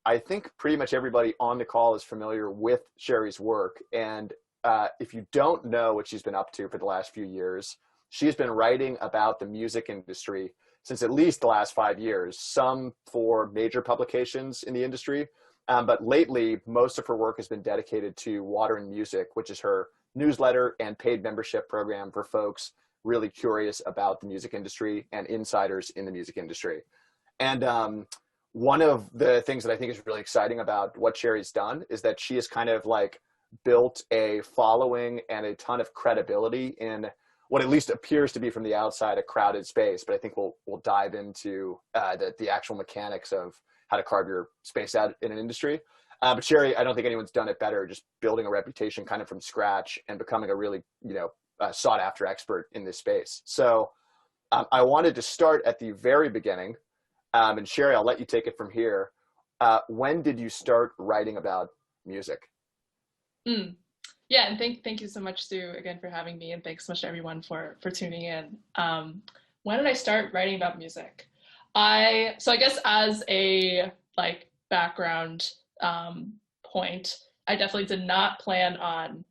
I think pretty much everybody on the call is familiar with Cherie's work. And if you don't know what she's been up to for the last few years, she's been writing about the music industry since at least the last 5 years, some for major publications in the industry. But lately, most of her work has been dedicated to Water and Music, which is her newsletter and paid membership program for folks really curious about the music industry and insiders in the music industry. And one of the things that I think is really exciting about what Cherie's done is that she has kind of like built a following and a ton of credibility in what at least appears to be from the outside a crowded space. But I think we'll dive into the actual mechanics of how to carve your space out in an industry. But Cherie, I don't think anyone's done it better, just building a reputation kind of from scratch and becoming a really, sought after expert in this space. So I wanted to start at the very beginning. And Cherie, I'll let you take it from here. When did you start writing about music? Yeah, and thank you so much, Sue, again for having me, and thanks so much to everyone for tuning in. When did I start writing about music? I guess as a background point, I definitely did not plan on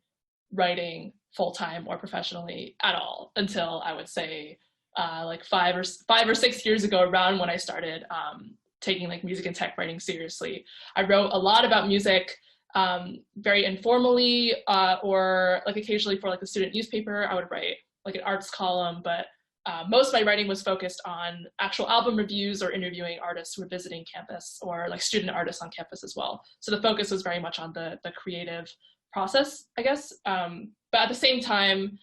writing full-time or professionally at all until I would say 5 or 6 years ago, around when I started taking music and tech writing seriously. I wrote a lot about music very informally, or occasionally for the student newspaper. I would write an arts column, but most of my writing was focused on actual album reviews or interviewing artists who were visiting campus, or student artists on campus as well. So the focus was very much on the creative process, I guess. But at the same time,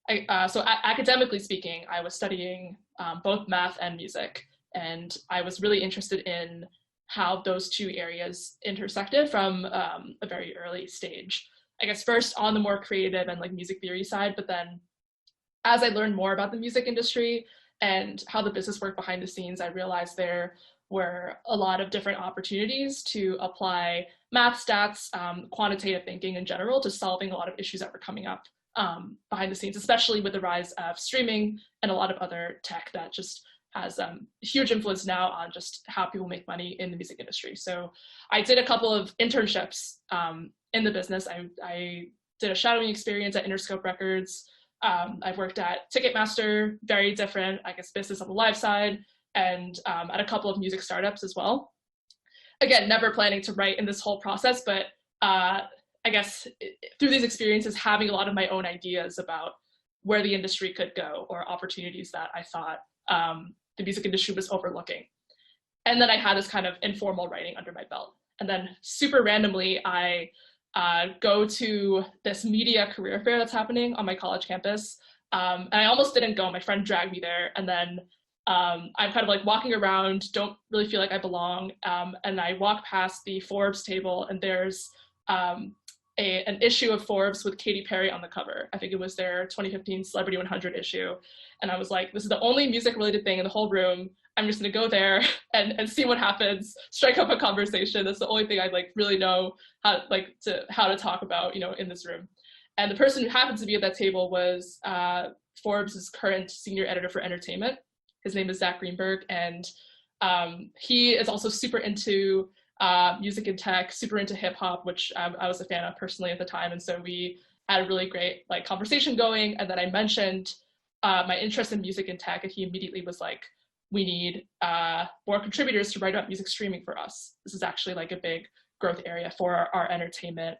academically speaking, I was studying both math and music, and I was really interested in how those two areas intersected from a very early stage. I guess first on the more creative and music theory side, but then as I learned more about the music industry and how the business worked behind the scenes, I realized there were a lot of different opportunities to apply math, stats, quantitative thinking in general to solving a lot of issues that were coming up behind the scenes, especially with the rise of streaming and a lot of other tech that just has huge influence now on just how people make money in the music industry. So I did a couple of internships in the business. I did a shadowing experience at Interscope Records. I've worked at Ticketmaster, very different, I guess, business on the live side, and at a couple of music startups as well. Again, never planning to write in this whole process, but I guess through these experiences, having a lot of my own ideas about where the industry could go or opportunities that I thought the music industry was overlooking. And then I had this kind of informal writing under my belt. And then super randomly, I go to this media career fair that's happening on my college campus. And I almost didn't go. My friend dragged me there. And then I'm kind of walking around, don't really feel like I belong. And I walk past the Forbes table, and there's an issue of Forbes with Katy Perry on the cover. I think it was their 2015 Celebrity 100 issue. And I was like, this is the only music related thing in the whole room. I'm just gonna go there and see what happens, strike up a conversation. That's the only thing I really know how to talk about, in this room. And the person who happened to be at that table was Forbes' current senior editor for entertainment. His name is Zach Greenberg. And he is also super into music and tech, super into hip hop, which I was a fan of personally at the time. And so we had a really great conversation going. And then I mentioned my interest in music and tech, and he immediately was like, we need more contributors to write about music streaming for us. This is actually a big growth area for our entertainment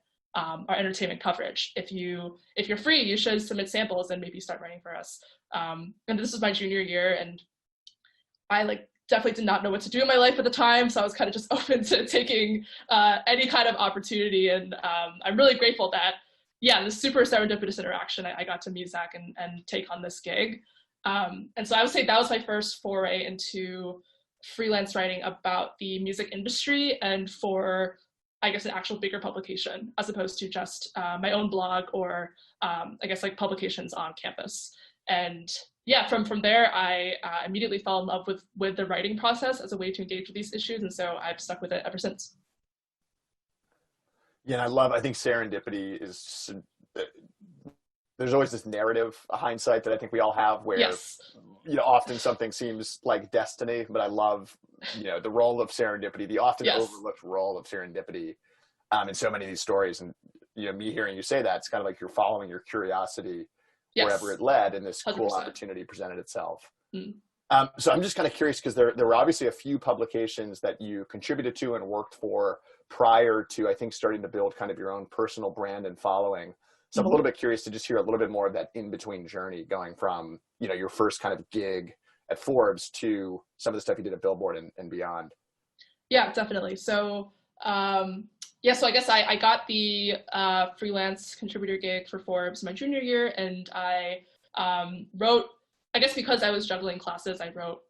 coverage. If you're free, you should submit samples and maybe start writing for us. And this was my junior year, and I definitely did not know what to do in my life at the time, so I was kind of just open to taking any kind of opportunity. And I'm really grateful that, in this super serendipitous interaction, I got to meet Zach and take on this gig. And so I would say that was my first foray into freelance writing about the music industry, and for, I guess, an actual bigger publication, as opposed to just my own blog or I guess publications on campus. And from there, I immediately fell in love with the writing process as a way to engage with these issues. And so I've stuck with it ever since. Yeah, I think serendipity is there's always this narrative hindsight that I think we all have where, Yes. often something seems like destiny, but I love, the role of serendipity, the often Yes. overlooked role of serendipity in so many of these stories. And, me hearing you say that, it's kind of like you're following your curiosity wherever Yes. it led, and this cool 100%. opportunity presented itself. Mm. So I'm just kind of curious because there were obviously a few publications that you contributed to and worked for prior to, I think, starting to build kind of your own personal brand and following. So I'm a little bit curious to just hear a little bit more of that in-between journey going from, your first kind of gig at Forbes to some of the stuff you did at Billboard and beyond. Yeah, definitely. So, so I guess I got the freelance contributor gig for Forbes my junior year, and I wrote, I guess because I was juggling classes, I wrote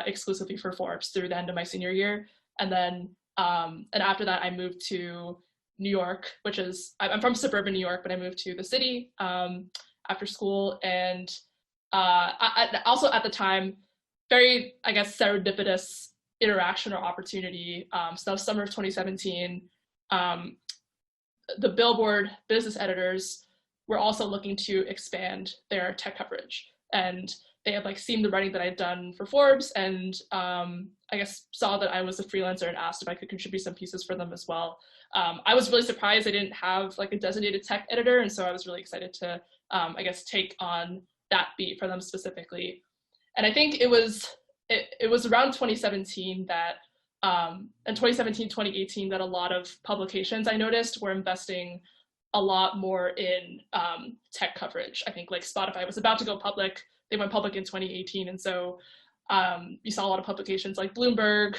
exclusively for Forbes through the end of my senior year. And then, and after that, I moved to New York, which is, I'm from suburban New York, but I moved to the city after school. And also at the time, very, I guess, serendipitous interaction or opportunity. So that was summer of 2017. The Billboard business editors were also looking to expand their tech coverage. And they had seen the writing that I'd done for Forbes, and I guess saw that I was a freelancer and asked if I could contribute some pieces for them as well. I was really surprised they didn't have a designated tech editor, and so I was really excited to, I guess, take on that beat for them specifically. And I think it was around 2017 that, in 2017, 2018, that a lot of publications I noticed were investing a lot more in tech coverage. I think Spotify was about to go public. They went public in 2018. And so you saw a lot of publications like Bloomberg,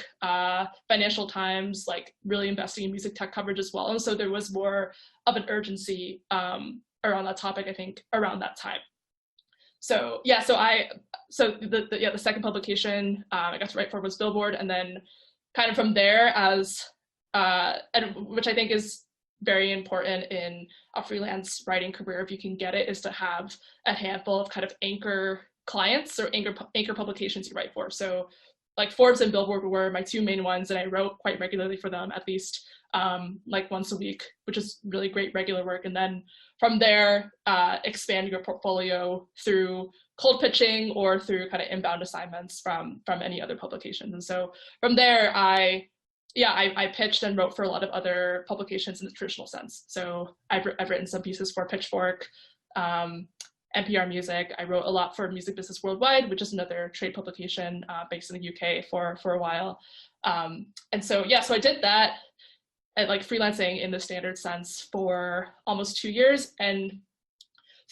Financial Times, really investing in music tech coverage as well. And so there was more of an urgency around that topic, I think, around that time. So yeah, the second publication I got to write for was Billboard, and then kind of from there, and which I think is very important in a freelance writing career, if you can get it, is to have a handful of kind of anchor clients or anchor publications you write for. So Forbes and Billboard were my two main ones, and I wrote quite regularly for them, at least once a week, which is really great regular work. And then from there, expand your portfolio through cold pitching or through kind of inbound assignments from any other publications. And so from there, I pitched and wrote for a lot of other publications in the traditional sense. So I've written some pieces for Pitchfork, NPR Music. I wrote a lot for Music Business Worldwide, which is another trade publication based in the UK for a while. And so I did that at freelancing in the standard sense for almost 2 years. And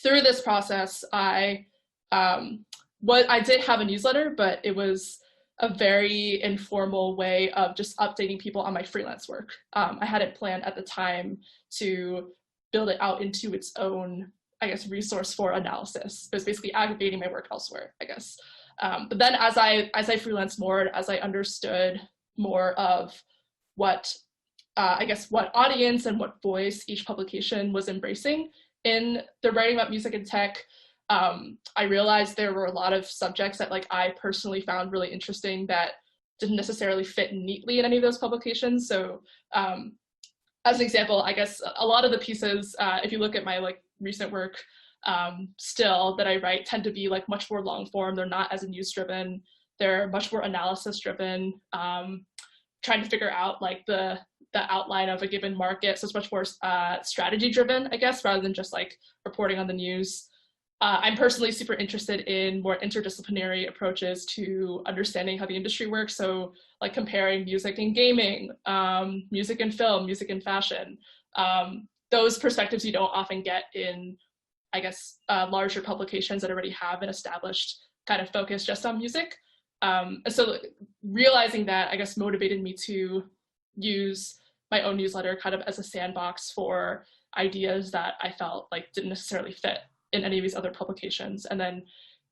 through this process, I did have a newsletter, but it was a very informal way of just updating people on my freelance work. I hadn't planned at the time to build it out into its own, I guess, resource for analysis. It was basically aggregating my work elsewhere, I guess. But then as I freelanced more, as I understood more of what audience and what voice each publication was embracing in the writing about music and tech, I realized there were a lot of subjects that I personally found really interesting that didn't necessarily fit neatly in any of those publications. So as an example, I guess a lot of the pieces, if you look at my recent work still that I write, tend to be much more long form. They're not as news driven. They're much more analysis driven, trying to figure out the outline of a given market. So it's much more strategy driven, I guess, rather than just reporting on the news. I'm personally super interested in more interdisciplinary approaches to understanding how the industry works. So comparing music and gaming, music and film, music and fashion. Those perspectives you don't often get in, I guess, larger publications that already have an established kind of focus just on music. And so realizing that, I guess, motivated me to use my own newsletter kind of as a sandbox for ideas that I felt didn't necessarily fit in any of these other publications. And then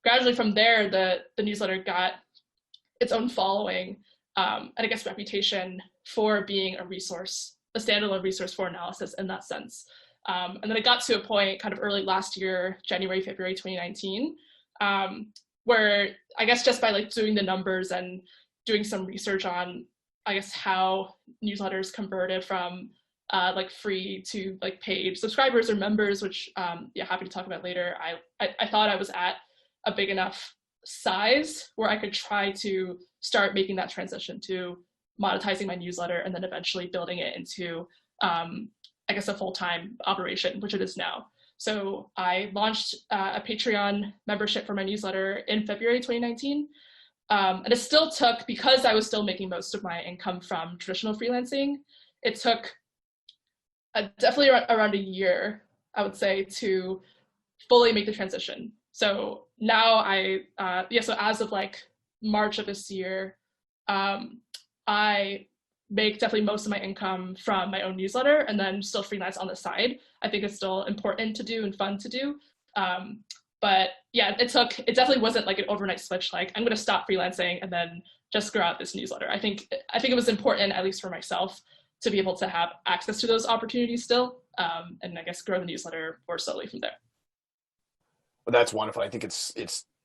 gradually from there, the newsletter got its own following and I guess reputation for being a resource, a standalone resource for analysis in that sense. And then it got to a point kind of early last year, January, February 2019, where I guess just by doing the numbers and doing some research on, I guess, how newsletters converted from like free to like paid subscribers or members, which yeah, happy to talk about later. I thought I was at a big enough size where I could try to start making that transition to monetizing my newsletter and then eventually building it into I guess a full-time operation, which it is now. So I launched a Patreon membership for my newsletter in February 2019. And it still took, because I was still making most of my income from traditional freelancing, it took definitely around a year, I would say, to fully make the transition. So now so as of like March of this year, I make definitely most of my income from my own newsletter and then still freelance on the side. I think it's still important to do and fun to do. But yeah, it definitely wasn't like an overnight switch, like I'm going to stop freelancing and then just grow out this newsletter. I think it was important, at least for myself, to be able to have access to those opportunities still, and I guess grow the newsletter more slowly from there. Well, that's wonderful. I think it's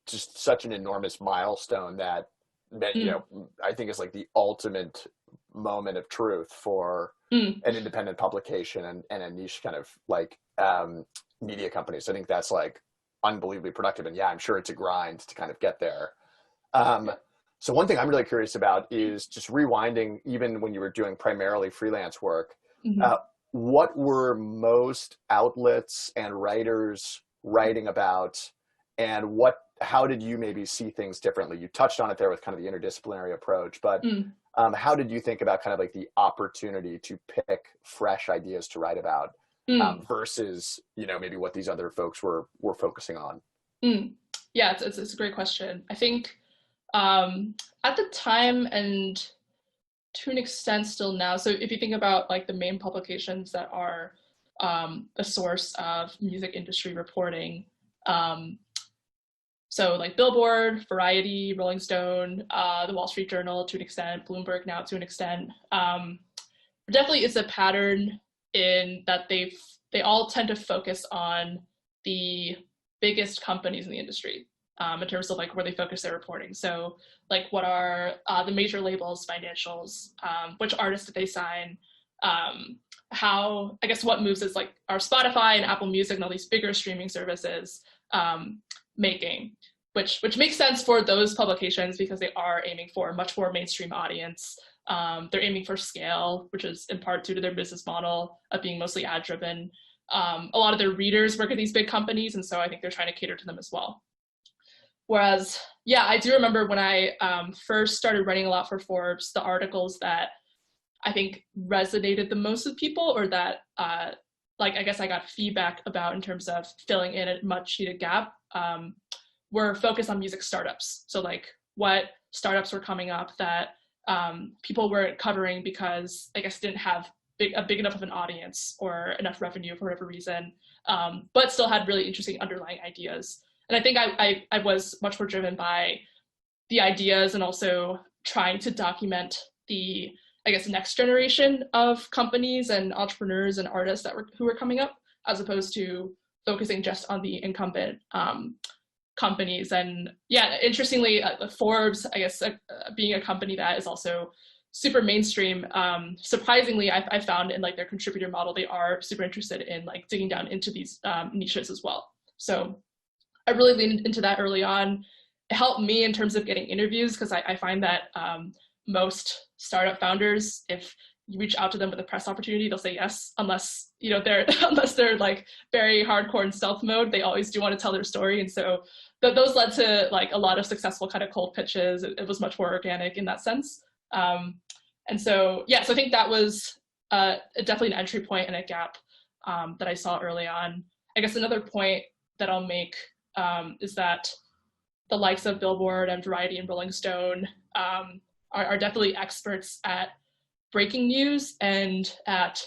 just such an enormous milestone that you know, I think is like the ultimate moment of truth for an independent publication and a niche kind of like media company. So I think that's like unbelievably productive. And yeah, I'm sure it's a grind to kind of get there. So one thing I'm really curious about is just rewinding, even when you were doing primarily freelance work, what were most outlets and writers writing about, and how did you maybe see things differently? You touched on it there with kind of the interdisciplinary approach, but how did you think about kind of like the opportunity to pick fresh ideas to write about versus, you know, maybe what these other folks were focusing on? Yeah, it's a great question. I think at the time, and to an extent still now, so if you think about like the main publications that are a source of music industry reporting, so like Billboard, Variety, Rolling Stone, the Wall Street Journal to an extent, Bloomberg now to an extent, definitely is a pattern in that they all tend to focus on the biggest companies in the industry in terms of like where they focus their reporting. So like what are the major labels, financials, which artists did they sign, how, I guess what moves is like are Spotify and Apple Music and all these bigger streaming services making, which makes sense for those publications because they are aiming for a much more mainstream audience. They're aiming for scale, which is in part due to their business model of being mostly ad driven. A lot of their readers work at these big companies, and so I think they're trying to cater to them as well. Whereas, yeah, I do remember when I first started writing a lot for Forbes, the articles that I think resonated the most with people, or that like I guess I got feedback about in terms of filling in a much needed gap, were focused on music startups. So like what startups were coming up that people weren't covering because I guess didn't have a big enough of an audience or enough revenue for whatever reason, but still had really interesting underlying ideas. And I think I was much more driven by the ideas and also trying to document the, I guess, next generation of companies and entrepreneurs and artists who were coming up, as opposed to focusing just on the incumbent companies. And yeah, interestingly, Forbes, I guess, being a company that is also super mainstream, surprisingly, I found in like their contributor model, they are super interested in like digging down into these niches as well. So I really leaned into that early on. It helped me in terms of getting interviews, because I find that most startup founders, if you reach out to them with a press opportunity, they'll say yes, unless they're like very hardcore in stealth mode. They always do want to tell their story, and so those led to like a lot of successful kind of cold pitches. It was much more organic in that sense, and so yeah, so I think that was definitely an entry point and a gap that I saw early on. I guess another point that I'll make is that the likes of Billboard and Variety and Rolling Stone are definitely experts at breaking news and at,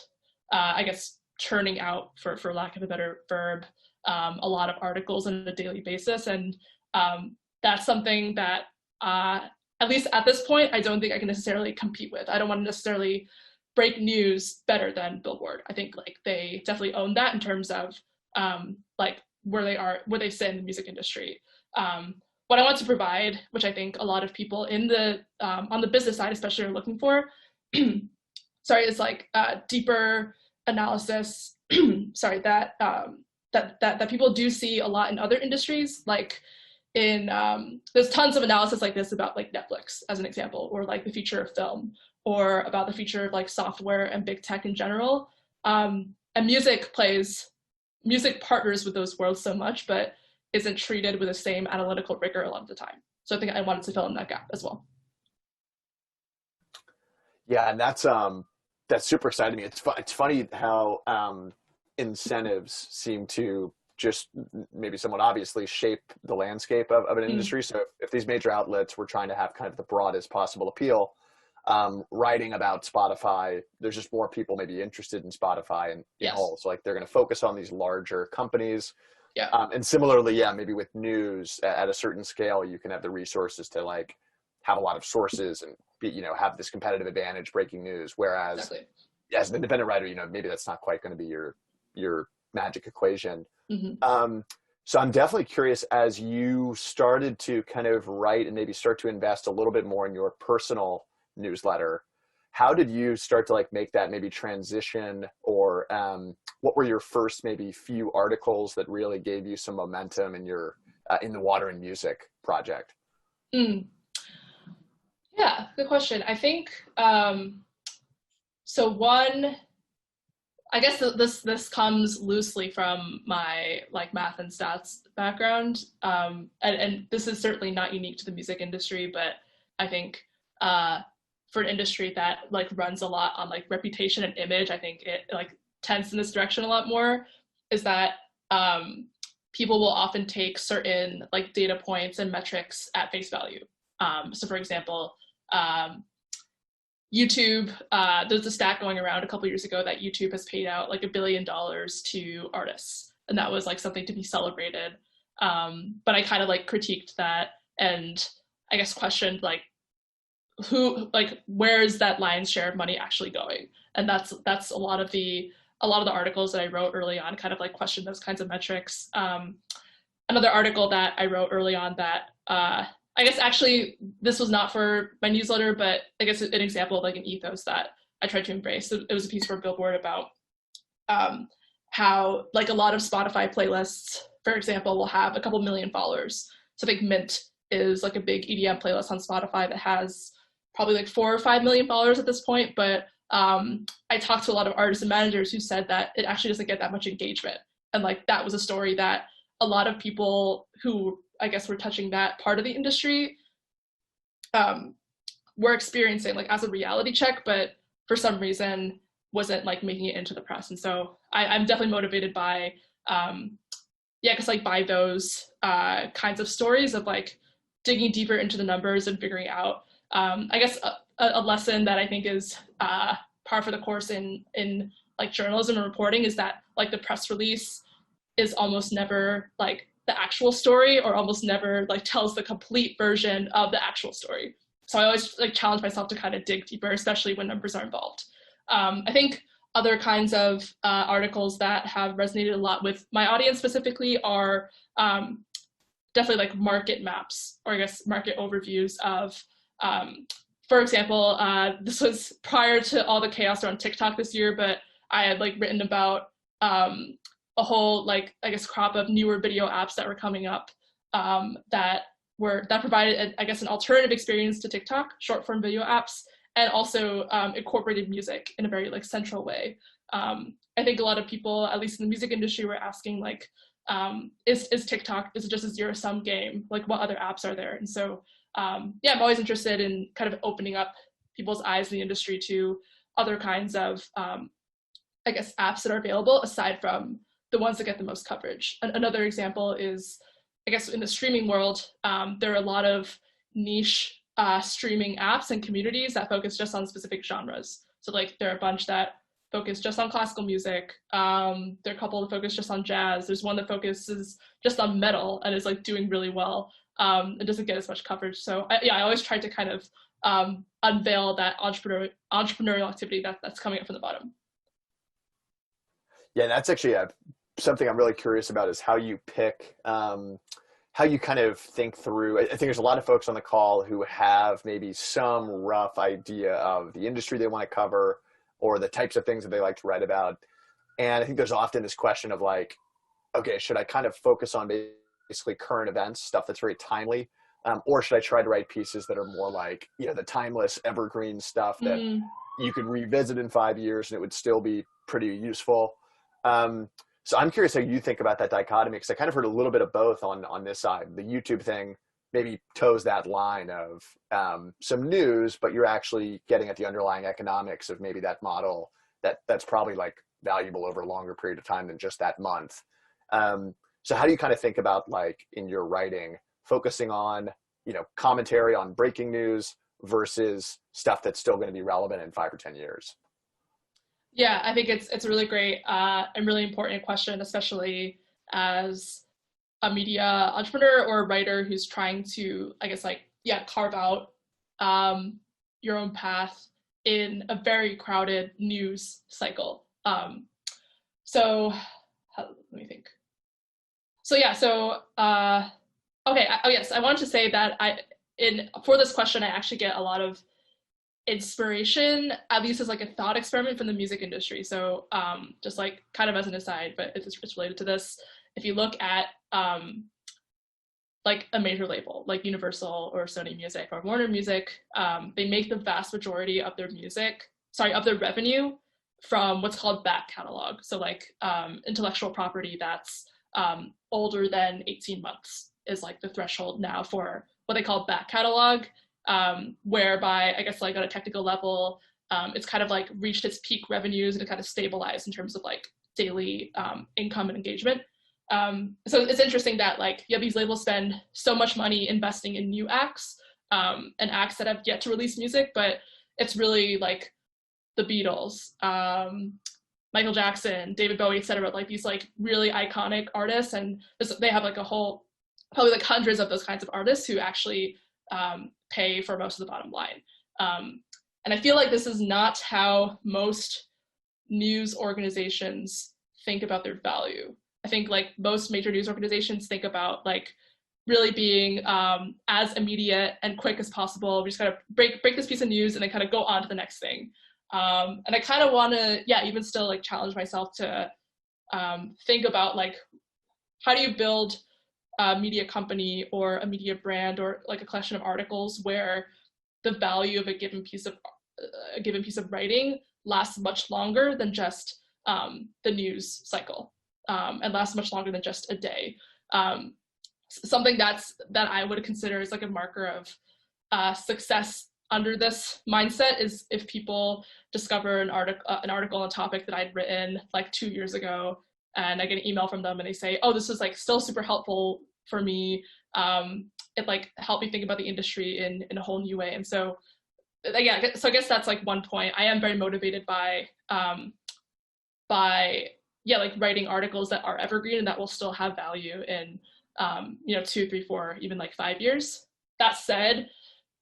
I guess, churning out, for lack of a better verb, a lot of articles on a daily basis. And that's something that, at least at this point, I don't think I can necessarily compete with. I don't want to necessarily break news better than Billboard. I think like they definitely own that in terms of like where they sit in the music industry. What I want to provide, which I think a lot of people in the on the business side especially are looking for, sorry, is like deeper analysis, sorry, that people do see a lot in other industries. Like in there's tons of analysis like this about like Netflix as an example, or like the future of film, or about the future of like software and big tech in general. And music partners with those worlds so much, but isn't treated with the same analytical rigor a lot of the time. So I think I wanted to fill in that gap as well. Yeah, and that's super exciting to me. It's funny how incentives seem to just maybe somewhat obviously shape the landscape of an industry. So if these major outlets were trying to have kind of the broadest possible appeal, writing about Spotify, there's just more people maybe interested in Spotify and in whole. So like they're going to focus on these larger companies. Yeah. And similarly, yeah, maybe with news at a certain scale, you can have the resources to like have a lot of sources and be, have this competitive advantage breaking news. Whereas as an independent writer, maybe that's not quite going to be your magic equation. So I'm definitely curious, as you started to kind of write and maybe start to invest a little bit more in your personal newsletter, how did you start to like make that maybe transition, or what were your first maybe few articles that really gave you some momentum in your in the Water and Music project? Yeah, good question. I think so. One, I guess this comes loosely from my like math and stats background, and this is certainly not unique to the music industry, but I think for an industry that like runs a lot on like reputation and image, I think it like tends in this direction a lot more, is that people will often take certain like data points and metrics at face value. So for example, YouTube, there's a stat going around a couple years ago that YouTube has paid out like $1 billion to artists, and that was like something to be celebrated. But I kind of like critiqued that, and I guess questioned like where is that lion's share of money actually going? And that's a lot of the articles that I wrote early on kind of like questioned those kinds of metrics. Another article that I wrote early on that I guess actually this was not for my newsletter, but I guess an example of like an ethos that I tried to embrace. So it was a piece for Billboard about how like a lot of Spotify playlists, for example, will have a couple million followers. So I think Mint is like a big EDM playlist on Spotify that has probably like 4 or 5 million followers at this point. But I talked to a lot of artists and managers who said that it actually doesn't get that much engagement. And like that was a story that a lot of people who I guess were touching that part of the industry were experiencing like as a reality check, but for some reason wasn't like making it into the press. And so I'm definitely motivated by because like by those kinds of stories of like digging deeper into the numbers and figuring out I guess a lesson that I think is par for the course in like journalism and reporting is that like the press release is almost never like the actual story, or almost never like tells the complete version of the actual story. So I always like challenge myself to kind of dig deeper, especially when numbers are involved. I think other kinds of articles that have resonated a lot with my audience specifically are definitely like market maps, or I guess market overviews of, for example, this was prior to all the chaos around TikTok this year, but I had like written about a whole like I guess crop of newer video apps that were coming up that provided I guess an alternative experience to TikTok, short form video apps, and also incorporated music in a very like central way. I think a lot of people, at least in the music industry, were asking like, is TikTok, is it just a zero sum game? Like what other apps are there? And so I'm always interested in kind of opening up people's eyes in the industry to other kinds of I guess apps that are available aside from the ones that get the most coverage. Another example is, I guess in the streaming world, there are a lot of niche streaming apps and communities that focus just on specific genres. So like there are a bunch that focus just on classical music. There are a couple that focus just on jazz. There's one that focuses just on metal and is like doing really well. It doesn't get as much coverage. So I always try to kind of unveil that entrepreneurial activity that's coming up from the bottom. Yeah, that's actually something I'm really curious about, is how you pick, how you kind of think through. I think there's a lot of folks on the call who have maybe some rough idea of the industry they want to cover or the types of things that they like to write about. And I think there's often this question of like, okay, should I kind of focus on basically current events, stuff that's very timely, or should I try to write pieces that are more like, you know, the timeless evergreen stuff that you could revisit in 5 years and it would still be pretty useful. So I'm curious how you think about that dichotomy, because I kind of heard a little bit of both on this side. The YouTube thing maybe toes that line of some news, but you're actually getting at the underlying economics of maybe that model that's probably like valuable over a longer period of time than just that month. So how do you kind of think about, like, in your writing, focusing on, you know, commentary on breaking news versus stuff that's still going to be relevant in 5 or 10 years? Yeah, I think it's a really great and really important question, especially as a media entrepreneur or a writer who's trying to, I guess, like, yeah, carve out your own path in a very crowded news cycle. So let me think. So yeah, okay. Oh yes, I wanted to say that for this question, I actually get a lot of inspiration, at least as like a thought experiment, from the music industry. So just like kind of as an aside, but it's related to this. If you look at like a major label like Universal or Sony Music or Warner Music, they make the vast majority of their revenue from what's called back catalog. So like intellectual property that's older than 18 months is like the threshold now for what they call back catalog, whereby, I guess, like on a technical level, it's kind of like reached its peak revenues and it kind of stabilized in terms of like daily income and engagement. So it's interesting that, like, yeah, these labels spend so much money investing in new acts and acts that have yet to release music, but it's really like the Beatles, Michael Jackson, David Bowie, etc., like these like really iconic artists, and they have like a whole, probably like hundreds of those kinds of artists who actually pay for most of the bottom line. And I feel like this is not how most news organizations think about their value. I think like most major news organizations think about like really being as immediate and quick as possible. We just kind of break this piece of news and then kind of go on to the next thing. And I kind of want to, yeah, even still like challenge myself to think about like, how do you build a media company or a media brand or like a collection of articles where the value of a given piece of writing lasts much longer than just the news cycle, and lasts much longer than just a day. Something that I would consider as like a marker of success under this mindset is if people discover an article on a topic that I'd written like 2 years ago, and I get an email from them and they say, oh, this is like still super helpful for me. It like helped me think about the industry in a whole new way. And so, yeah, so I guess that's like one point. I am very motivated by like writing articles that are evergreen and that will still have value in 2, 3, 4, even like 5 years. That said,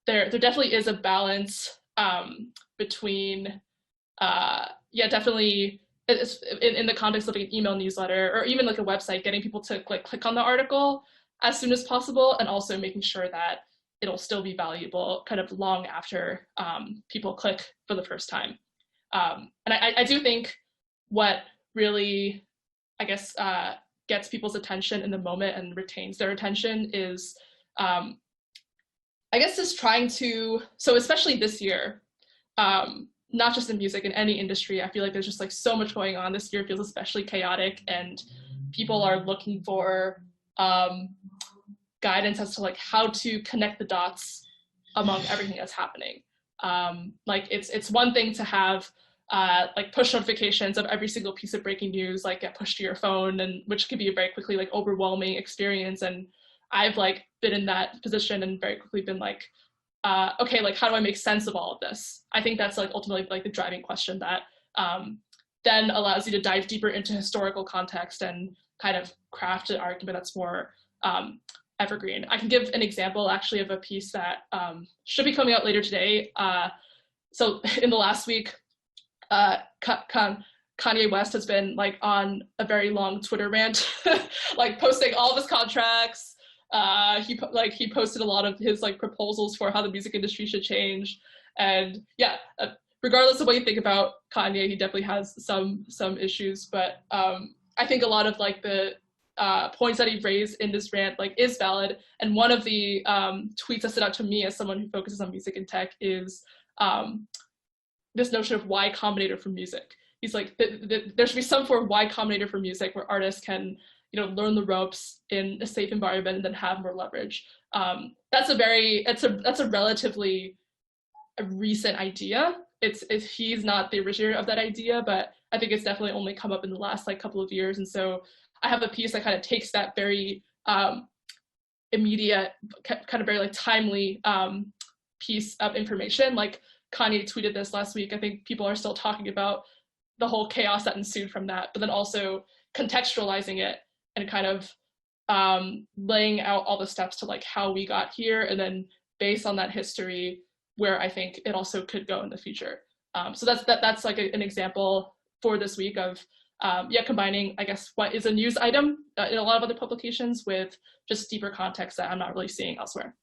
there definitely is a balance between definitely in the context of like an email newsletter or even like a website, getting people to click on the article as soon as possible, and also making sure that it'll still be valuable kind of long after people click for the first time. And I do think what really, I guess, gets people's attention in the moment and retains their attention is, I guess, just trying to, so especially this year, not just in music, in any industry, I feel like there's just like so much going on. This year feels especially chaotic, and people are looking for guidance as to like how to connect the dots among everything that's happening. Like it's one thing to have like push notifications of every single piece of breaking news like get pushed to your phone, and which could be a very quickly like overwhelming experience. And I've like been in that position and very quickly been like, okay, like how do I make sense of all of this? I think that's like ultimately like the driving question that then allows you to dive deeper into historical context and kind of craft an argument that's more evergreen. I can give an example actually of a piece that should be coming out later today. So in the last week, Kanye West has been like on a very long Twitter rant, like posting all of his contracts. He posted a lot of his like proposals for how the music industry should change, and yeah, regardless of what you think about Kanye, he definitely has some issues, but I think a lot of like the points that he raised in this rant like is valid. And one of the tweets that stood out to me as someone who focuses on music and tech is this notion of Y Combinator for music. He's like, there should be some form of Y Combinator for music where artists can, you know, learn the ropes in a safe environment and then have more leverage. That's a relatively recent idea. He's not the originator of that idea, but I think it's definitely only come up in the last like couple of years. And so I have a piece that kind of takes that very immediate, kind of very like timely piece of information. Like Kanye tweeted this last week. I think people are still talking about the whole chaos that ensued from that, but then also contextualizing it and kind of laying out all the steps to like how we got here, and then based on that history, where I think it also could go in the future. So that's like an example for this week of combining, I guess, what is a news item in a lot of other publications with just deeper context that I'm not really seeing elsewhere.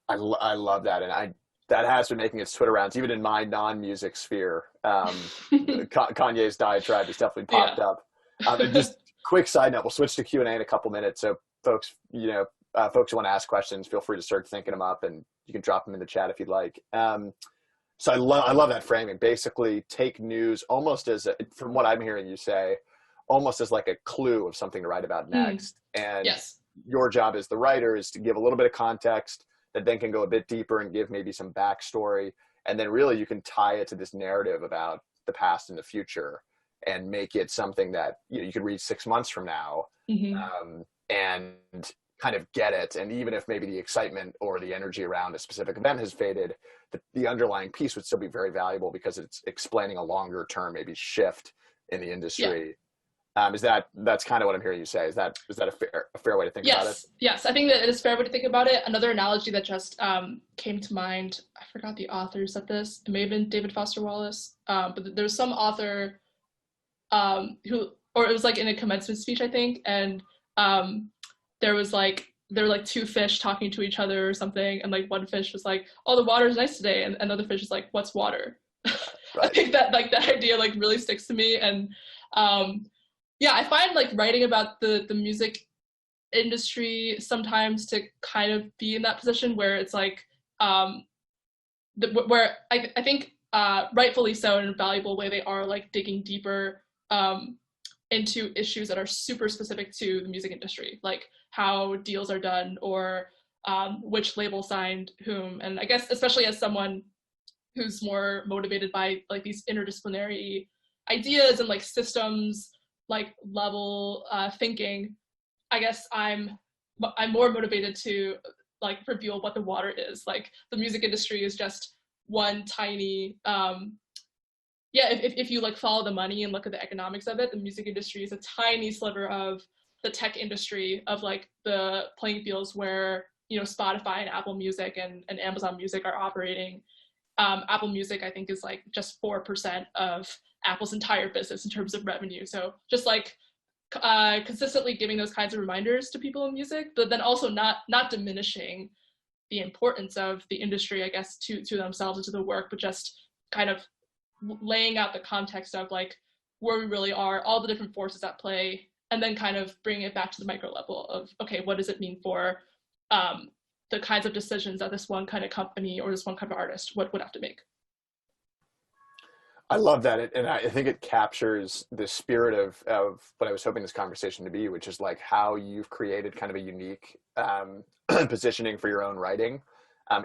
I love that, and that has been making its Twitter rounds, even in my non-music sphere. Kanye's diatribe has definitely popped up. And just quick side note, we'll switch to Q&A in a couple minutes. So folks, folks who want to ask questions, feel free to start thinking them up, and you can drop them in the chat if you'd like. So I love that framing. Basically, take news almost as, from what I'm hearing you say, almost as like a clue of something to write about next. And yes, your job as the writer is to give a little bit of context that then can go a bit deeper and give maybe some backstory. And then really you can tie it to this narrative about the past and the future and make it something that you could read 6 months from now and kind of get it. And even if maybe the excitement or the energy around a specific event has faded, the underlying piece would still be very valuable because it's explaining a longer term maybe shift in the industry. That's kind of what I'm hearing you say. Is that a fair way to think about it? Yes, I think that it is a fair way to think about it. Another analogy that just came to mind, I forgot the author said this. It may have been David Foster Wallace, but there's some author or it was like in a commencement speech, I think, and there were like two fish talking to each other or something, and like one fish was like, "Oh, the water's nice today," and another fish is like, "What's water?" Right. I think that like that idea like really sticks to me, and I find like writing about the music industry sometimes to kind of be in that position where it's like where I think rightfully so in a valuable way they are like digging deeper into issues that are super specific to the music industry, like how deals are done or which label signed whom. And I guess especially as someone who's more motivated by like these interdisciplinary ideas and like systems like level thinking, I guess I'm more motivated to like reveal what the water is. Like the music industry is just one tiny if you like follow the money and look at the economics of it, the music industry is a tiny sliver of the tech industry, of like the playing fields where Spotify and Apple Music and Amazon Music are operating. Apple Music, I think, is like just 4% of Apple's entire business in terms of revenue. So just like consistently giving those kinds of reminders to people in music, but then also not diminishing the importance of the industry, I guess, to themselves and to the work, but just kind of laying out the context of like where we really are, all the different forces at play, and then kind of bringing it back to the micro level of, okay, what does it mean for the kinds of decisions that this one kind of company or this one kind of artist would have to make. I love that. And I think it captures the spirit of what I was hoping this conversation to be, which is like how you've created kind of a unique positioning for your own writing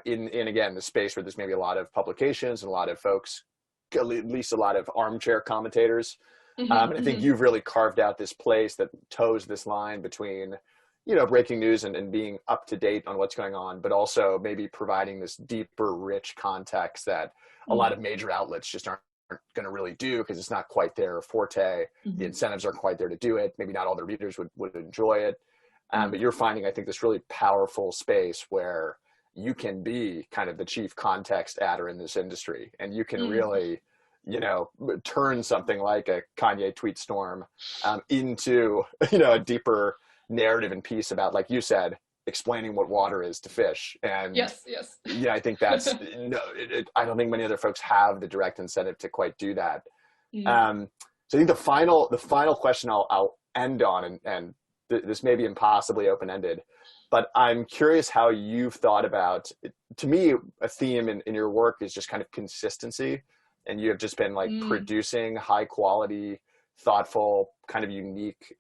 in again, the space where there's maybe a lot of publications and a lot of folks, at least a lot of armchair commentators. And I think you've really carved out this place that toes this line between breaking news and being up to date on what's going on, but also maybe providing this deeper, rich context that a lot of major outlets just aren't going to really do because it's not quite their forte. The incentives aren't quite there to do it. Maybe not all the readers would enjoy it. But you're finding, I think, this really powerful space where you can be kind of the chief context adder in this industry, and you can really turn something like a Kanye tweet storm into a deeper narrative and piece about, like you said, explaining what water is to fish. And Yes, yes. yeah, I think that's no, I don't think many other folks have the direct incentive to quite do that. Mm, So I think the final question I'll end on, and this may be impossibly open ended, but I'm curious how you've thought about. To me, a theme in your work is just kind of consistency, and you have just been like mm, producing high quality, thoughtful, kind of unique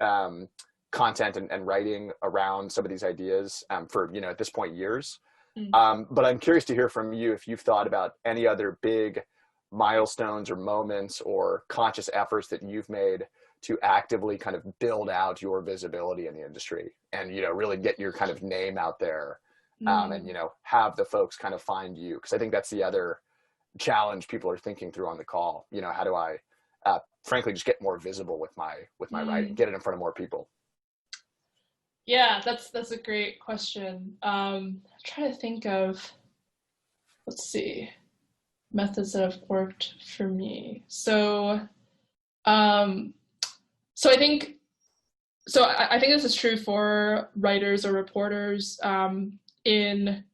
content and writing around some of these ideas for at this point years. mm. But I'm curious to hear from you if you've thought about any other big milestones or moments or conscious efforts that you've made to actively kind of build out your visibility in the industry and, really get your kind of name out there and, Mm, have the folks kind of find you. Because I think that's the other challenge people are thinking through on the call. How do I, frankly, just get more visible with my writing, mm. get it in front of more people? Yeah, that's a great question. I'm trying to think of, let's see, methods that have worked for me. Um, so I think, I think this is true for writers or reporters in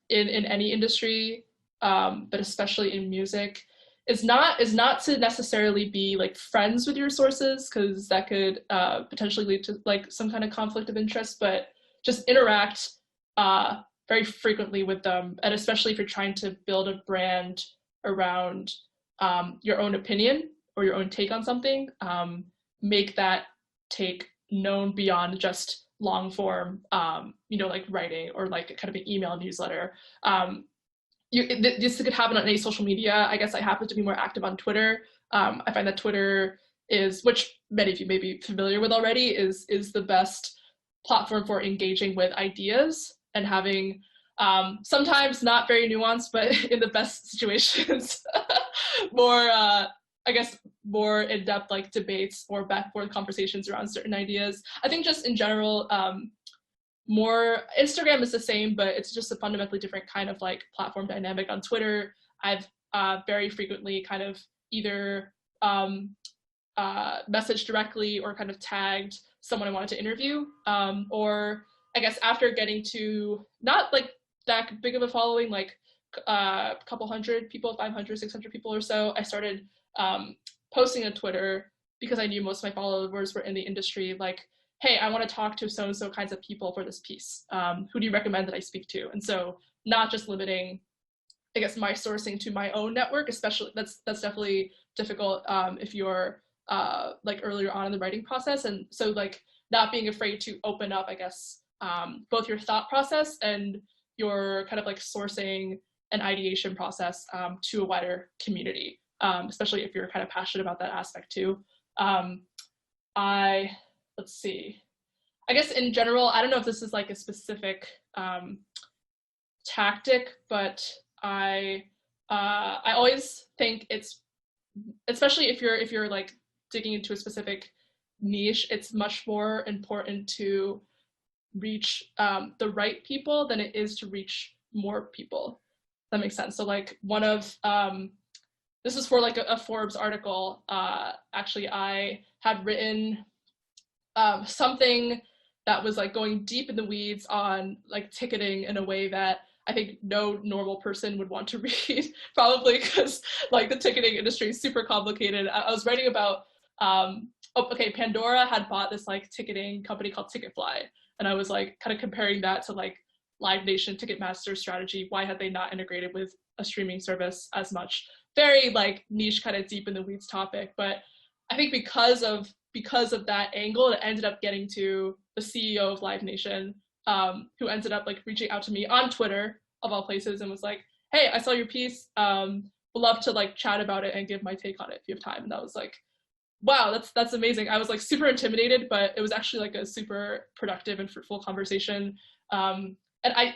in any industry, but especially in music, is not to necessarily be like friends with your sources, because that could potentially lead to like some kind of conflict of interest, but just interact uh, very frequently with them, and especially if you're trying to build a brand around your own opinion or your own take on something, make that take known beyond just long form, like writing or like kind of an email newsletter. This could happen on any social media. I guess I happen to be more active on Twitter. I find that Twitter is, which many of you may be familiar with already, is the best platform for engaging with ideas and having sometimes not very nuanced, but in the best situations, more I guess more in-depth like debates or back and forth conversations around certain ideas. I think just in general, more Instagram is the same, but it's just a fundamentally different kind of like platform dynamic. On Twitter, I've very frequently kind of either messaged directly or kind of tagged someone I wanted to interview, or I guess after getting to not like that big of a following, like a couple hundred people, 500, 600 people or so, I started posting on Twitter because I knew most of my followers were in the industry, like, hey, I want to talk to so-and-so kinds of people for this piece. Who do you recommend that I speak to? And so not just limiting, I guess, my sourcing to my own network, especially that's definitely difficult if you're like earlier on in the writing process. And so like not being afraid to open up, I guess, both your thought process and your kind of like sourcing and ideation process to a wider community, especially if you're kind of passionate about that aspect too. I Let's see. I guess in general, I don't know if this is like a specific tactic, but I always think it's, especially if you're like digging into a specific niche, it's much more important to reach the right people than it is to reach more people. That makes sense. So like one of this is for like a Forbes article. Actually, I had written something that was like going deep in the weeds on like ticketing in a way that I think no normal person would want to read, probably because like the ticketing industry is super complicated. I was writing about, Pandora had bought this like ticketing company called Ticketfly, and I was like kind of comparing that to like Live Nation Ticketmaster strategy. Why had they not integrated with a streaming service as much? Very like niche, kind of deep in the weeds topic, but I think because of that angle, it ended up getting to the CEO of Live Nation, who ended up like reaching out to me on Twitter of all places and was like, "Hey, I saw your piece. Would love to like chat about it and give my take on it if you have time." And that was like, wow, that's amazing. I was like super intimidated, but it was actually like a super productive and fruitful conversation. And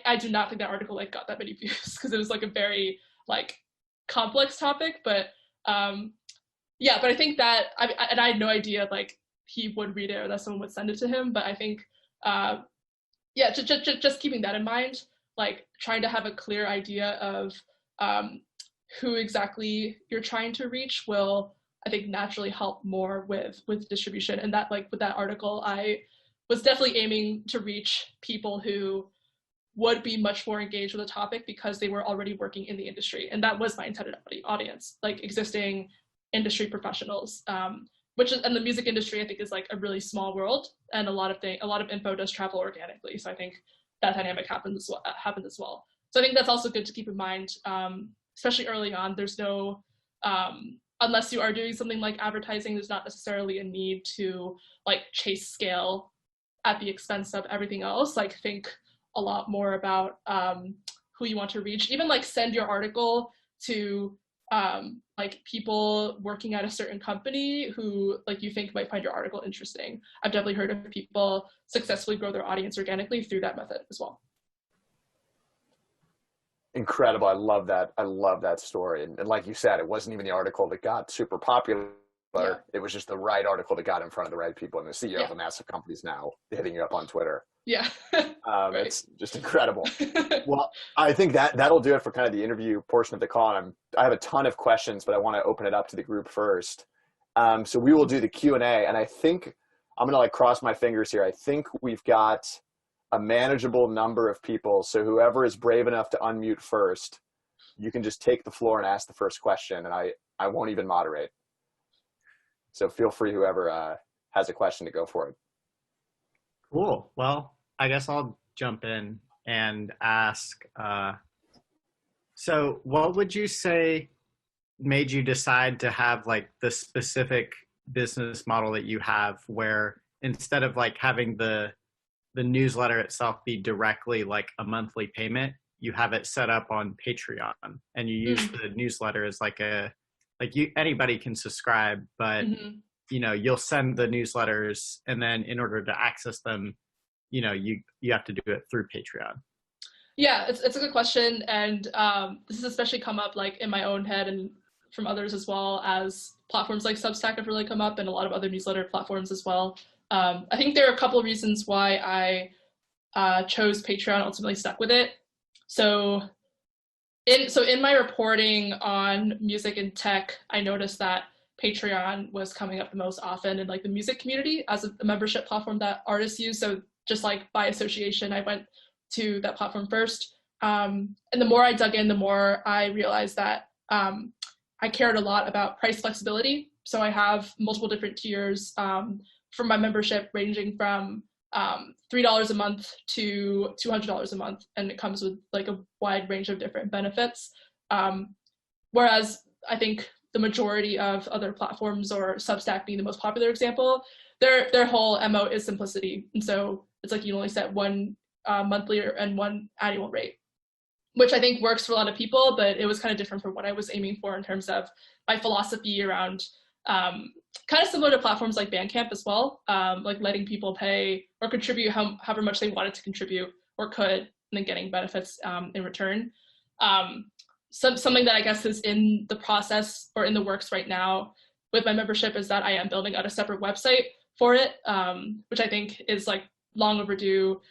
I do not think that article like got that many views because it was like a very like complex topic, but yeah, but I think that and I had no idea like he would read it or that someone would send it to him. But I think yeah, just keeping that in mind, like trying to have a clear idea of who exactly you're trying to reach will, I think, naturally help more with distribution. And that like with that article, I was definitely aiming to reach people who would be much more engaged with the topic because they were already working in the industry. And that was my intended audience, like existing industry professionals, which is, and the music industry, I think, is like a really small world, and a lot of info does travel organically. So I think that dynamic happens as well. So I think that's also good to keep in mind, especially early on. There's no, unless you are doing something like advertising, there's not necessarily a need to like chase scale at the expense of everything else. Like think a lot more about who you want to reach. Even like send your article to like people working at a certain company who like you think might find your article interesting. I've definitely heard of people successfully grow their audience organically through that method as well. Incredible. I love that. I love that story. And like you said, it wasn't even the article that got super popular. Yeah. It was just the right article that got in front of the right people. And the CEO of a massive company's now hitting you up on Twitter. Yeah. Right. It's just incredible. Well, I think that'll do it for kind of the interview portion of the call. And I have a ton of questions, but I want to open it up to the group first. So we will do the Q&A. And I think I'm going to like cross my fingers here. I think we've got a manageable number of people. So whoever is brave enough to unmute first, you can just take the floor and ask the first question. And I won't even moderate. So feel free, whoever has a question, to go for it. Cool. Well, I guess I'll jump in and ask, so what would you say made you decide to have like the specific business model that you have, where instead of like having the newsletter itself be directly like a monthly payment, you have it set up on Patreon and you use the newsletter as like anybody can subscribe, but you know, you'll send the newsletters, and then in order to access them, you know, you have to do it through Patreon. Yeah, it's a good question. And this has especially come up like in my own head and from others as well, as platforms like Substack have really come up, and a lot of other newsletter platforms as well. I think there are a couple of reasons why I chose Patreon, ultimately stuck with it. So in my reporting on music and tech, I noticed that Patreon was coming up the most often in like the music community as a membership platform that artists use. So just like by association, I went to that platform first. And the more I dug in, the more I realized that I cared a lot about price flexibility. So I have multiple different tiers for my membership, ranging from $3 a month to $200 a month. And it comes with like a wide range of different benefits. Whereas I think the majority of other platforms, or Substack being the most popular example, their whole MO is simplicity. And so it's like you only set one monthly and one annual rate, which I think works for a lot of people, but it was kind of different from what I was aiming for in terms of my philosophy around kind of similar to platforms like Bandcamp as well, like letting people pay or contribute however much they wanted to contribute or could, and then getting benefits in return. Something that I guess is in the process or in the works right now with my membership is that I am building out a separate website for it, which I think is like long overdue,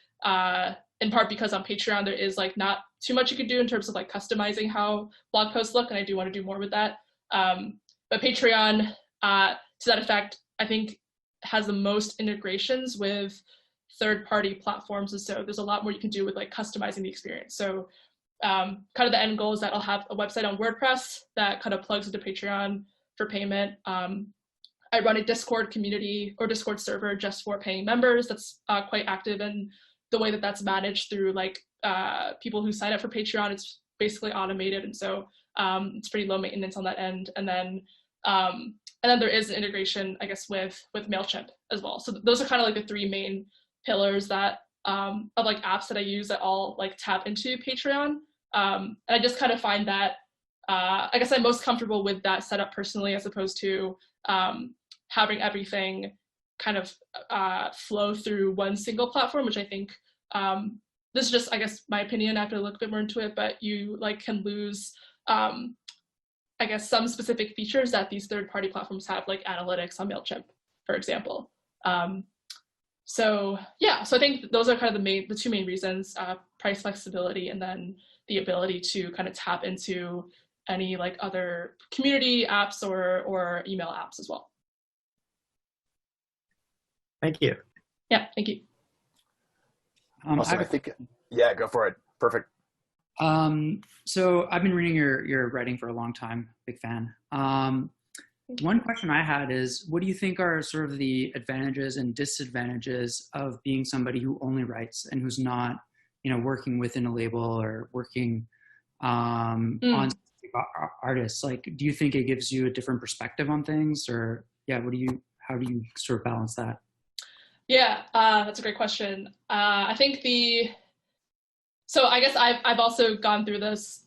in part because on Patreon there is like not too much you can do in terms of like customizing how blog posts look, and I do want to do more with that. But Patreon, to that effect, I think has the most integrations with third-party platforms, and so there's a lot more you can do with like customizing the experience. So kind of the end goal is that I'll have a website on WordPress that kind of plugs into Patreon for payment. I run a Discord community or Discord server just for paying members that's quite active, and the way that that's managed through like people who sign up for Patreon, it's basically automated, and so it's pretty low maintenance on that end. And then there is an integration, I guess, with MailChimp as well. So those are kind of like the three main pillars that of like apps that I use that all like tap into Patreon. And I just kind of find that I guess I'm most comfortable with that setup personally, as opposed to having everything kind of flow through one single platform, which I think this is just, I guess, my opinion. I have to look a bit more into it, but you like can lose I guess some specific features that these third-party platforms have, like analytics on MailChimp, for example. So I think those are kind of the two main reasons: price flexibility, and then the ability to kind of tap into any like other community apps or email apps as well. Thank you. Yeah, thank you. Awesome. I think, yeah, go for it. Perfect. So I've been reading your writing for a long time. Big fan. One question I had is, what do you think are sort of the advantages and disadvantages of being somebody who only writes and who's not, working within a label or working on artists? Like, do you think it gives you a different perspective on things, or how do you sort of balance that? Yeah, that's a great question. I think so I guess I've also gone through this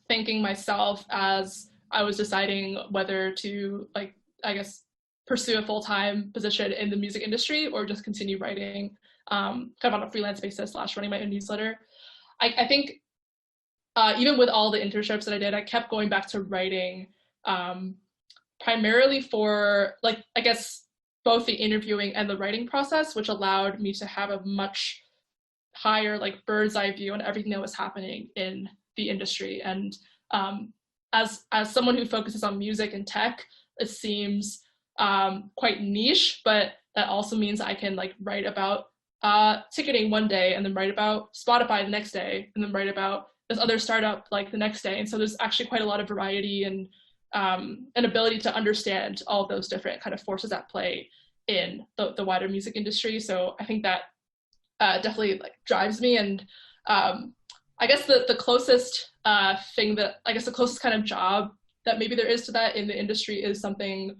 thinking myself as I was deciding whether to, like, I guess, pursue a full-time position in the music industry or just continue writing kind of on a freelance basis / running my own newsletter. I think even with all the internships that I did, I kept going back to writing primarily for, like, I guess, both the interviewing and the writing process, which allowed me to have a much higher, like, bird's eye view on everything that was happening in the industry. And as someone who focuses on music and tech, it seems quite niche, but that also means I can, like, write about ticketing one day and then write about Spotify the next day and then write about this other startup like the next day. And so there's actually quite a lot of variety and an ability to understand all of those different kind of forces at play in the wider music industry. So I think that definitely, like, drives me. And I guess the closest the closest kind of job that maybe there is to that in the industry is something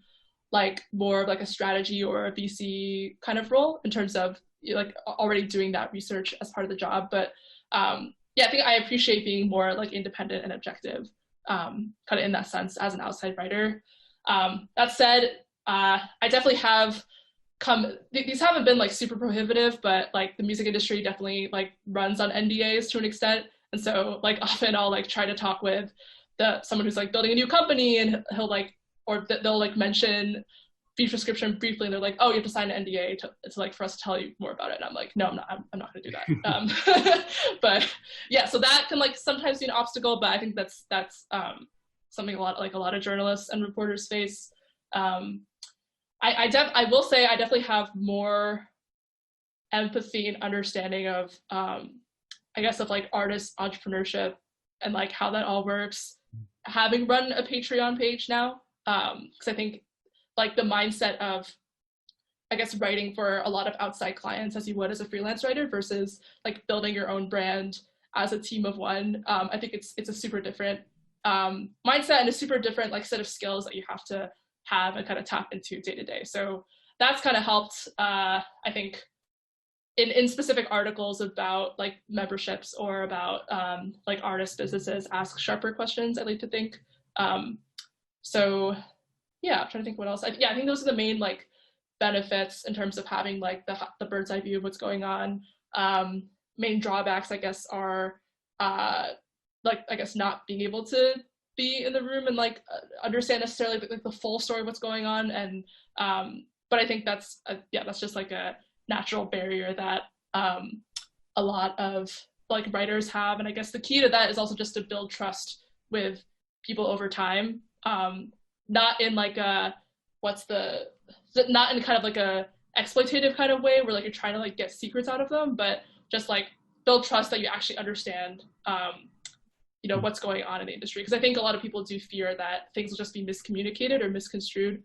like more of like a strategy or a VC kind of role in terms of, like, already doing that research as part of the job. But I think I appreciate being more, like, independent and objective kind of in that sense as an outside writer. That said, I definitely have these haven't been, like, super prohibitive, but, like, the music industry definitely, like, runs on NDAs to an extent. And so, like, often I'll, like, try to talk with someone who's, like, building a new company, and they'll, like, mention Beef Prescription briefly, and they're like, oh, you have to sign an NDA to like, for us to tell you more about it. And I'm like, no, I'm not going to do that. But yeah, so that can, like, sometimes be an obstacle, but I think that's something a lot of journalists and reporters face. I will say I definitely have more empathy and understanding of, I guess, of, like, artist entrepreneurship and, like, how that all works, having run a Patreon page now, because I think, like, the mindset of, I guess, writing for a lot of outside clients as you would as a freelance writer versus, like, building your own brand as a team of one. I think it's a super different mindset and a super different, like, set of skills that you have to have and kind of tap into day to day. So that's kind of helped, I think, in specific articles about, like, memberships or about like, artist businesses ask sharper questions, I like to think. So yeah, I'm trying to think what else. I think those are the main, like, benefits in terms of having, like, the bird's eye view of what's going on. Main drawbacks, I guess, are like, I guess, not being able to be in the room and, like, understand necessarily, like, the full story of what's going on. And but I think that's just, like, a natural barrier that a lot of, like, writers have. And I guess the key to that is also just to build trust with people over time. Not in, like, not in kind of, like, a exploitative kind of way where, like, you're trying to, like, get secrets out of them, but just, like, build trust that you actually understand what's going on in the industry. Because I think a lot of people do fear that things will just be miscommunicated or misconstrued.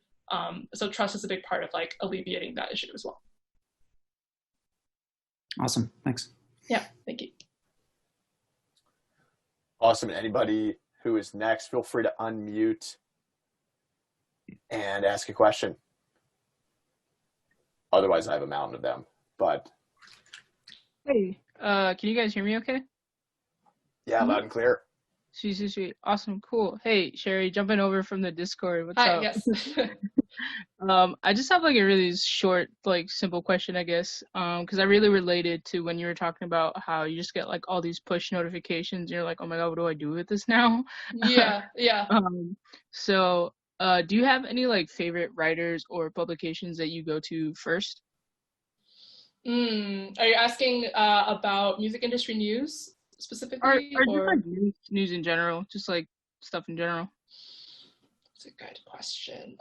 So trust is a big part of, like, alleviating that issue as well. Awesome. Thanks. Yeah, thank you. Awesome. Anybody who is next, feel free to unmute and ask a question. Otherwise, I have a mountain of them, but. Hey, can you guys hear me okay? Yeah, loud and clear. Sweet. Awesome, cool. Hey, Cherie, jumping over from the Discord. What's Hi, up? yes. I just have, like, a really short, like, simple question, I guess, because I really related to when you were talking about how you just get, like, all these push notifications and you're like, oh my god, what do I do with this now? Yeah. So do you have any, like, favorite writers or publications that you go to first? Are you asking about music industry news specifically, or just, like, news in general, just, like, stuff in general? That's a good question.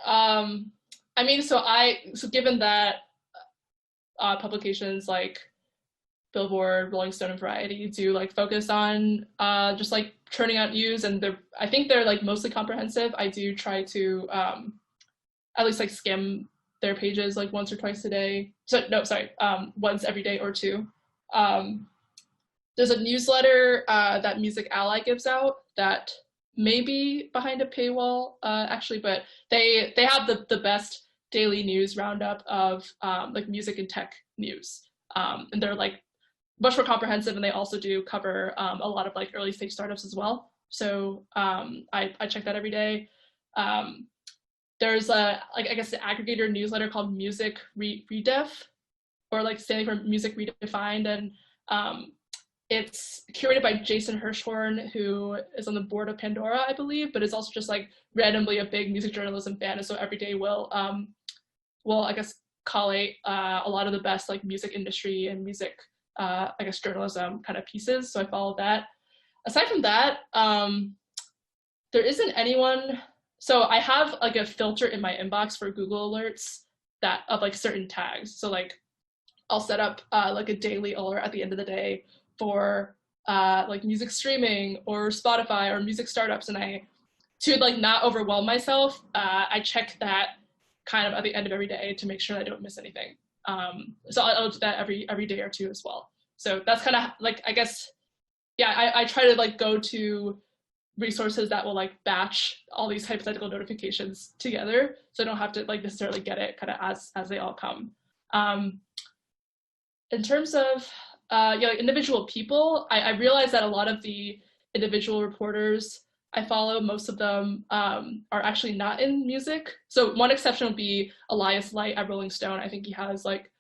I mean, so given that publications like Billboard, Rolling Stone, and Variety do like focus on just like churning out news, and I think they're like mostly comprehensive. I do try to at least like skim their pages like once or twice a day. So no, sorry, once every day or two. There's a newsletter that Music Ally gives out that may be behind a paywall actually, but they have the best daily news roundup of like music and tech news, and they're like much more comprehensive, and they also do cover a lot of like early stage startups as well. So I check that every day. There's a like I guess the aggregator newsletter called Music Redef, or like standing for Music Redefined, and it's curated by Jason Hirschhorn, who is on the board of Pandora, I believe, but is also just like randomly a big music journalism fan, and so every day will I guess collate a lot of the best like music industry and music I guess journalism kind of pieces. So I follow that. Aside from that, there isn't anyone. So I have like a filter in my inbox for Google alerts that of like certain tags. So like I'll set up like a daily alert at the end of the day for like music streaming or Spotify or music startups, and to like not overwhelm myself, I check that kind of at the end of every day to make sure I don't miss anything. So I'll do that every day or two as well. So that's kind of like, I guess, yeah, I try to like go to resources that will like batch all these hypothetical notifications together, so I don't have to like necessarily get it kind of as they all come. In terms of yeah, like individual people, I realize that a lot of the individual reporters I follow, most of them are actually not in music. So one exception would be Elias Light at Rolling Stone. I think he has like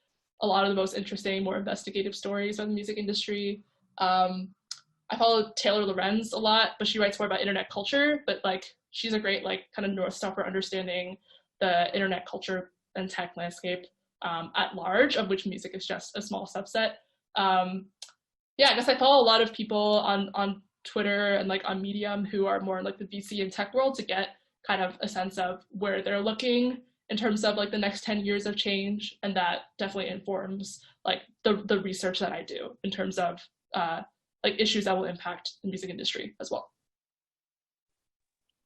a lot of the most interesting, more investigative stories about the music industry. I follow Taylor Lorenz a lot, but she writes more about internet culture, but like she's a great like kind of North Star for understanding the internet culture and tech landscape at large, of which music is just a small subset. Yeah, I guess I follow a lot of people on Twitter and like on Medium who are more in like the VC and tech world to get kind of a sense of where they're looking in terms of like the next 10 years of change, and that definitely informs like the research that I do in terms of like issues that will impact the music industry as well.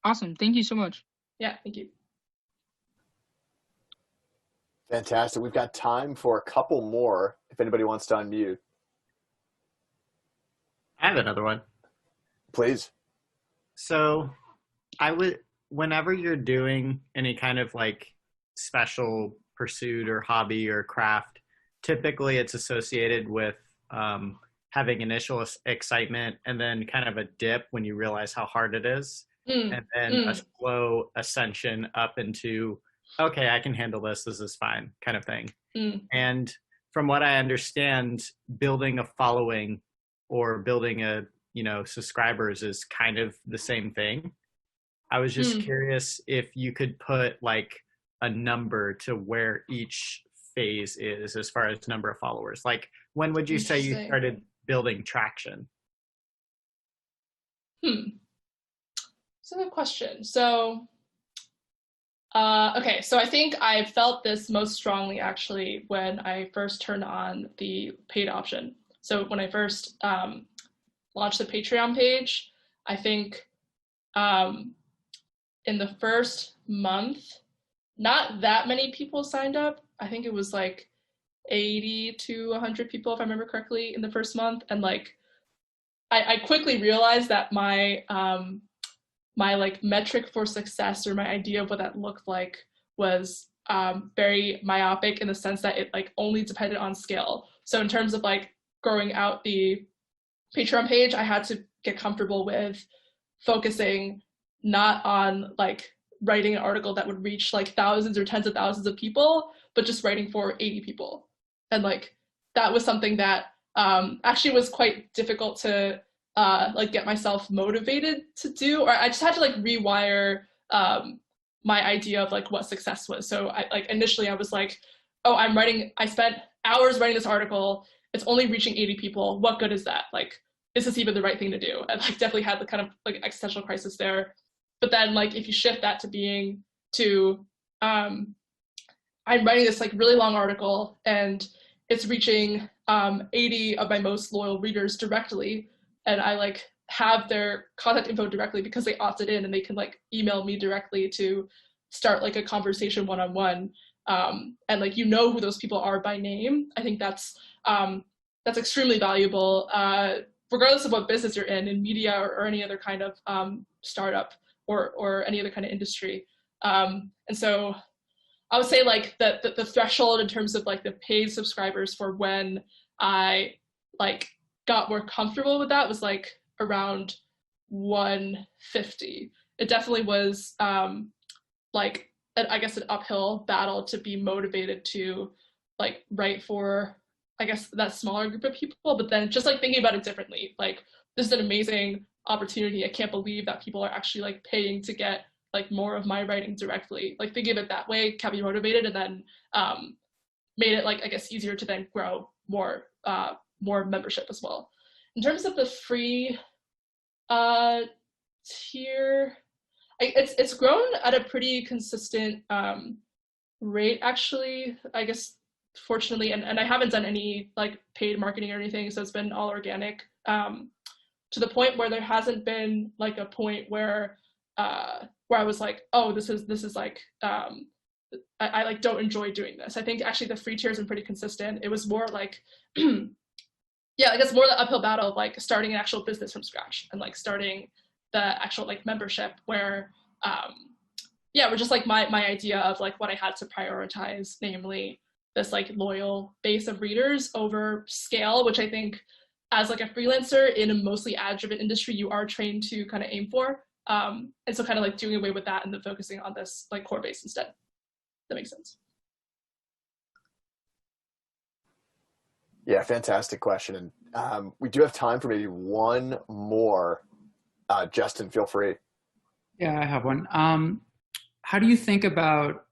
Awesome, thank you so much. Yeah, thank you. Fantastic. We've got time for a couple more if anybody wants to unmute. I have another one. Please. So whenever you're doing any kind of like special pursuit or hobby or craft, typically it's associated with having initial excitement and then kind of a dip when you realize how hard it is, and then a slow ascension up into, okay, I can handle this is fine kind of thing. And from what I understand, building a following or building a subscribers is kind of the same thing. I was just curious if you could put like a number to where each phase is as far as number of followers. Like when would you say you started building traction? It's a good question. So okay, so I think I felt this most strongly actually when I first turned on the paid option. So when I first launched the Patreon page, I think in the first month, not that many people signed up. I think it was like 80 to 100 people, if I remember correctly, in the first month. And like, I quickly realized that my my like metric for success, or my idea of what that looked like, was very myopic in the sense that it like only depended on scale. So in terms of like growing out the Patreon page, I had to get comfortable with focusing not on like writing an article that would reach like thousands or tens of thousands of people, but just writing for 80 people. And like that was something that actually was quite difficult to like get myself motivated to do, or I just had to like rewire my idea of like what success was. So I like initially I was like, oh, I spent hours writing this article, it's only reaching 80 people, what good is that? Like, is this even the right thing to do? And like definitely had the kind of like existential crisis there. But then like if you shift that to being to I'm writing this like really long article, and it's reaching 80 of my most loyal readers directly, and I like have their contact info directly because they opted in, and they can like email me directly to start like a conversation one-on-one, and like who those people are by name. I think that's extremely valuable, regardless of what business you're in media or any other kind of startup or any other kind of industry. And so I would say like the threshold in terms of like the paid subscribers for when I like got more comfortable with that was like around 150. It definitely was like I guess an uphill battle to be motivated to like write for I guess that smaller group of people, but then just like thinking about it differently, like this is an amazing opportunity. I can't believe that people are actually like paying to get like more of my writing directly. Like thinking of it that way kept me motivated, and then made it like I guess easier to then grow more membership as well. In terms of the free tier, it's grown at a pretty consistent rate actually, I guess, fortunately, and I haven't done any like paid marketing or anything, so it's been all organic, to the point where there hasn't been like a point where I was like, oh, this is like I like don't enjoy doing this. I think actually the free tier has been pretty consistent. It was more like yeah, I guess more the uphill battle of like starting an actual business from scratch and like starting the actual like membership where yeah, we're just like my idea of like what I had to prioritize, namely this like loyal base of readers over scale, which I think as like a freelancer in a mostly ad-driven industry, you are trained to kind of aim for. And so kind of like doing away with that and then focusing on this like core base instead. That makes sense. Yeah, fantastic question. And we do have time for maybe one more. Justin, feel free. Yeah, I have one. How do you think about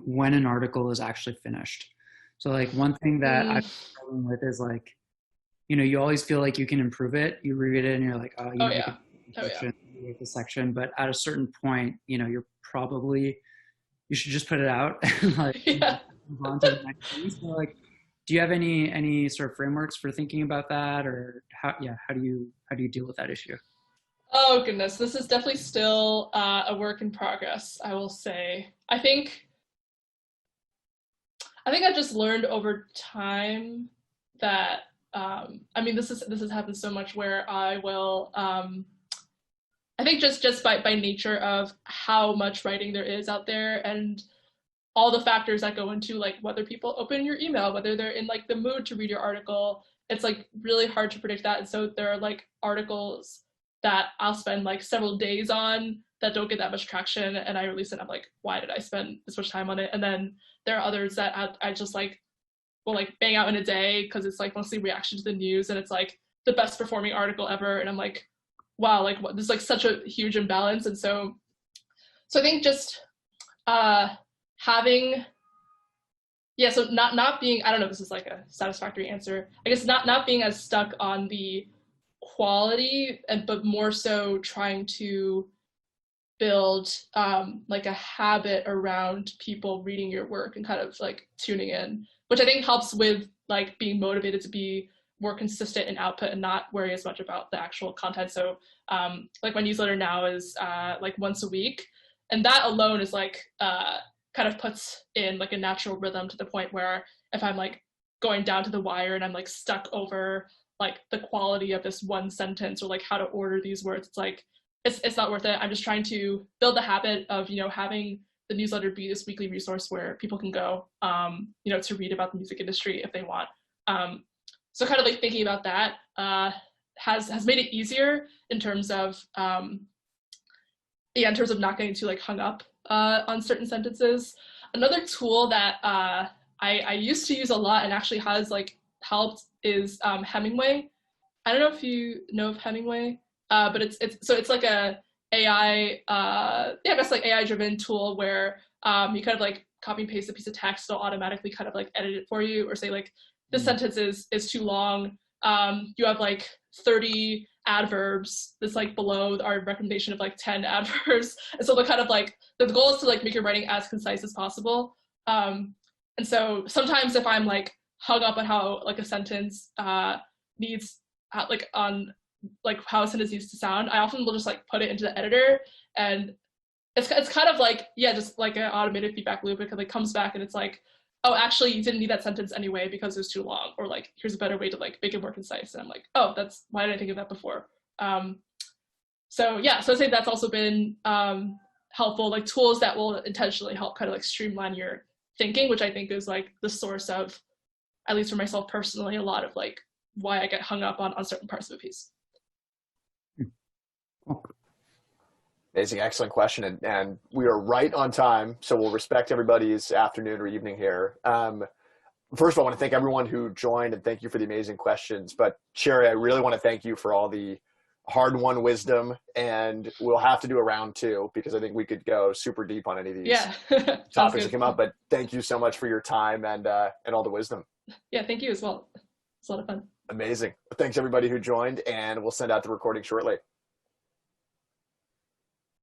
when an article is actually finished? So like one thing that I'm struggling with is like, you always feel like you can improve it. You read it and you're like, oh yeah. The section, but at a certain point, you should just put it out and like move on to the next thing. So like, do you have any sort of frameworks for thinking about that, or how do you deal with that issue? Oh goodness, this is definitely still a work in progress, I will say. I think I've just learned over time that this has happened so much where I will I think just by nature of how much writing there is out there and all the factors that go into like whether people open your email, whether they're in like the mood to read your article, it's like really hard to predict that. And so there are like articles that I'll spend like several days on that don't get that much traction, and I release it. I'm like, why did I spend this much time on it? And then there are others that I just like will like bang out in a day because it's like mostly reaction to the news, and it's like the best performing article ever, and I'm like, wow, like what, there's like such a huge imbalance. And so I think just having so not being, I don't know if this is like a satisfactory answer, I guess not being as stuck on the quality, but more so trying to build like a habit around people reading your work and kind of like tuning in, which I think helps with like being motivated to be more consistent in output and not worry as much about the actual content. So like my newsletter now is like once a week, and that alone is like kind of puts in like a natural rhythm to the point where if I'm like going down to the wire and I'm like stuck over like the quality of this one sentence or like how to order these words, it's like it's not worth it. I'm just trying to build the habit of having the newsletter be this weekly resource where people can go to read about the music industry if they want. So kind of like thinking about that has made it easier in terms of in terms of not getting too like hung up on certain sentences. Another tool that I used to use a lot and actually has like helped is Hemingway. I don't know if you know of Hemingway, but it's like a AI I guess like AI driven tool where you kind of like copy and paste a piece of text, it'll automatically kind of like edit it for you, or say like this sentence is too long. You have like 30 adverbs that's like below our recommendation of like 10 adverbs. And so the kind of like, the goal is to like make your writing as concise as possible. And so sometimes if I'm like hung up on how like a sentence needs like on like how a sentence needs to sound, I often will just like put it into the editor, and it's kind of like, yeah, just like an automated feedback loop, because it comes back and it's like, oh, actually you didn't need that sentence anyway because it was too long, or like here's a better way to like make it more concise. And I'm like, oh, that's why didn't I think of that before? So yeah, so I'd say that's also been helpful, like tools that will intentionally help kind of like streamline your thinking, which I think is like the source of, at least for myself personally, a lot of like why I get hung up on certain parts of a piece. Amazing, excellent question, and we are right on time, so we'll respect everybody's afternoon or evening here. First of all, I want to thank everyone who joined, and thank you for the amazing questions. But Cherie, I really want to thank you for all the hard-won wisdom, and we'll have to do a round two, because I think we could go super deep on any of these topics that come up. But thank you so much for your time and all the wisdom. Yeah, thank you as well. It's a lot of fun. Amazing. Thanks everybody who joined, and we'll send out the recording shortly.